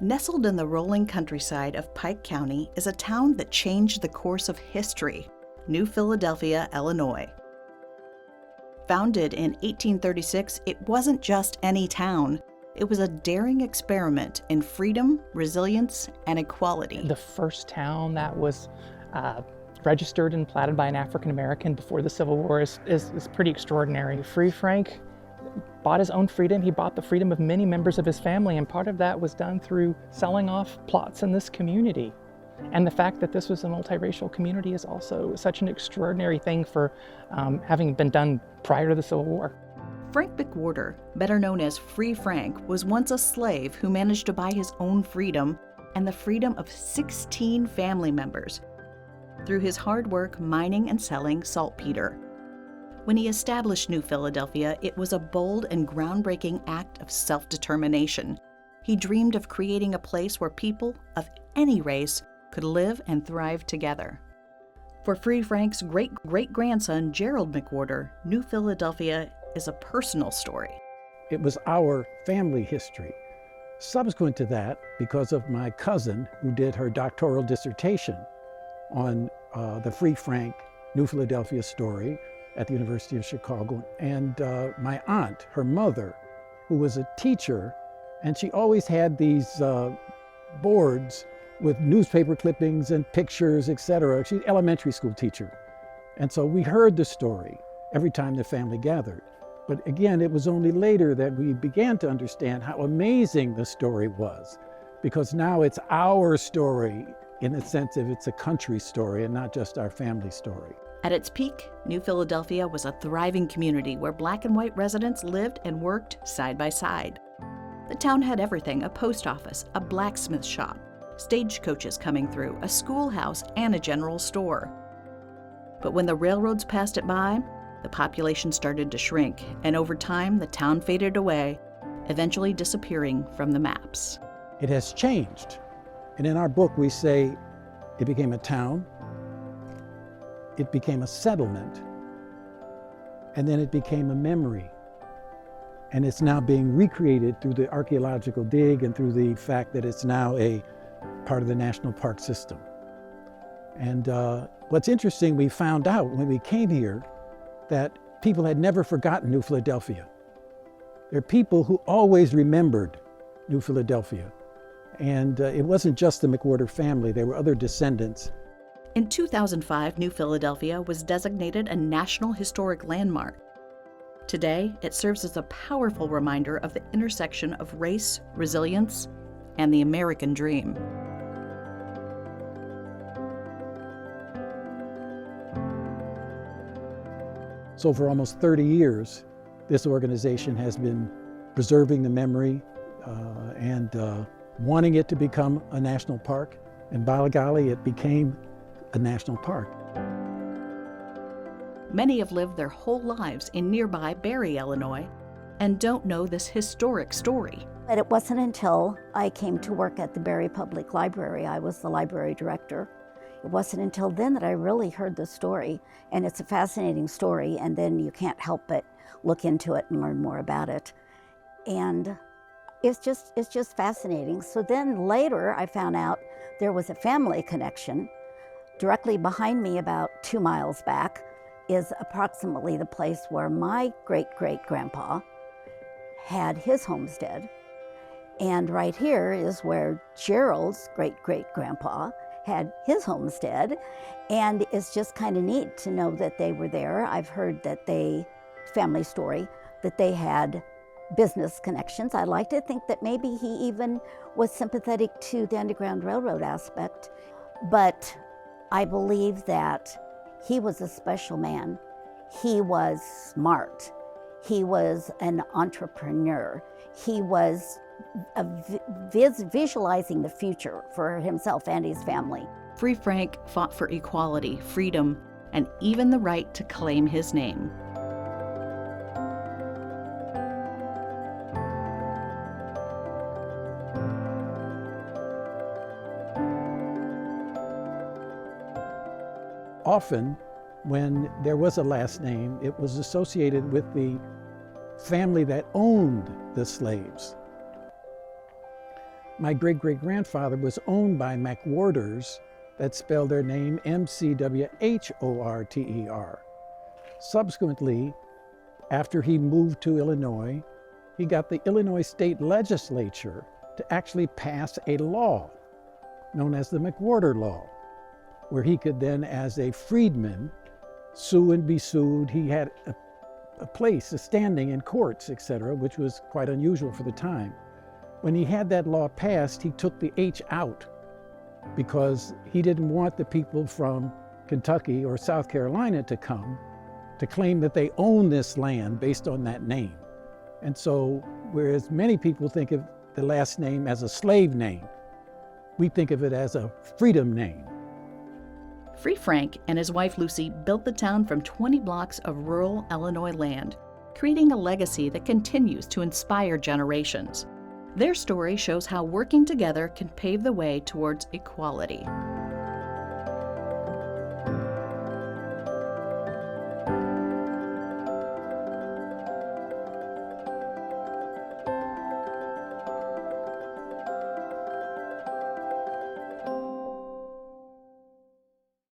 Nestled in the rolling countryside of Pike County is a town that changed the course of history, New Philadelphia, Illinois. Founded in 1836, it wasn't just any town. It was a daring experiment in freedom, resilience, and equality. The first town that was registered and platted by an African American before the Civil War is pretty extraordinary. Free Frank bought his own freedom. He bought the freedom of many members of his family, and part of that was done through selling off plots in this community. And the fact that this was a multiracial community is also such an extraordinary thing for having been done prior to the Civil War. Frank McWorter, better known as Free Frank, was once a slave who managed to buy his own freedom and the freedom of 16 family members through his hard work mining and selling saltpeter. When he established New Philadelphia, it was a bold and groundbreaking act of self-determination. He dreamed of creating a place where people of any race could live and thrive together. For Free Frank's great-great-grandson, Gerald McWorter, New Philadelphia is a personal story. It was our family history. Subsequent to that, because of my cousin who did her doctoral dissertation on the Free Frank New Philadelphia story at the University of Chicago, and my aunt, her mother, who was a teacher, and she always had these boards with newspaper clippings and pictures, etc. She's an elementary school teacher. And so we heard the story every time the family gathered. But again, it was only later that we began to understand how amazing the story was, because now it's our story in the sense of it's a country story and not just our family story. At its peak, New Philadelphia was a thriving community where Black and white residents lived and worked side by side. The town had everything: a post office, a blacksmith shop, stagecoaches coming through, a schoolhouse, and a general store. But when the railroads passed it by, the population started to shrink, and over time, the town faded away, eventually disappearing from the maps. It has changed. And in our book, we say it became a town, it became a settlement, and then it became a memory. And it's now being recreated through the archaeological dig and through the fact that it's now a part of the national park system. And what's interesting, we found out when we came here that people had never forgotten New Philadelphia. There are people who always remembered New Philadelphia. And it wasn't just the McWorter family, there were other descendants. In 2005, New Philadelphia was designated a National Historic Landmark. Today, it serves as a powerful reminder of the intersection of race, resilience, and the American dream. So for almost 30 years, this organization has been preserving the memory and wanting it to become a national park. And by golly, it became a national park. Many have lived their whole lives in nearby Barry, Illinois, and don't know this historic story. But it wasn't until I came to work at the Barry Public Library, I was the library director. It wasn't until then that I really heard the story, and it's a fascinating story, and then you can't help but look into it and learn more about it. And it's just fascinating. So then later I found out there was a family connection. Directly behind me, about 2 miles back, is approximately the place where my great-great-grandpa had his homestead. And right here is where Gerald's great-great-grandpa had his homestead. And it's just kind of neat to know that they were there. I've heard that family story, that they had business connections. I like to think that maybe he even was sympathetic to the Underground Railroad aspect. But I believe that he was a special man. He was smart. He was an entrepreneur. He was visualizing the future for himself and his family. Free Frank fought for equality, freedom, and even the right to claim his name. Often, when there was a last name, it was associated with the family that owned the slaves. My great-great-grandfather was owned by McWorters, that spelled their name McWhorter. Subsequently, after he moved to Illinois, he got the Illinois state legislature to actually pass a law known as the McWorter Law, where he could then, as a freedman, sue and be sued. He had a place, a standing in courts, etc., which was quite unusual for the time. When he had that law passed, he took the H out because he didn't want the people from Kentucky or South Carolina to come to claim that they own this land based on that name. And so, whereas many people think of the last name as a slave name, we think of it as a freedom name. Free Frank and his wife Lucy built the town from 20 blocks of rural Illinois land, creating a legacy that continues to inspire generations. Their story shows how working together can pave the way towards equality.